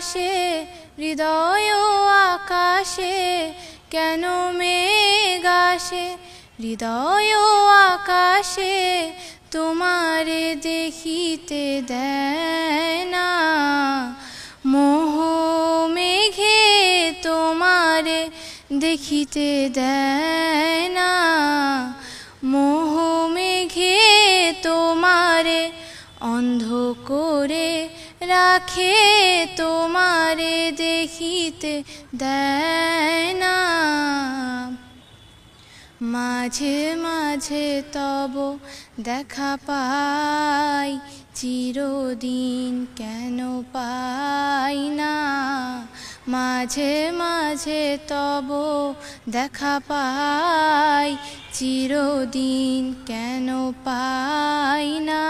আসে হৃদয় আকাশে, কেন মেঘ আসে হৃদয় আকাশে, তোমারে দেখিতে দেয় না। মোহ মেঘে তোমারে দেখিতে দেয় না, মোহ মেঘে তোমারে অন্ধ করে রাখে, তোমারে দেখিতে দেয় না। মাঝে মাঝে তব দেখা পাই, চিরদিন কেন পাই না। মাঝে মাঝে তব দেখা পাই, চিরদিন কেন পাই না।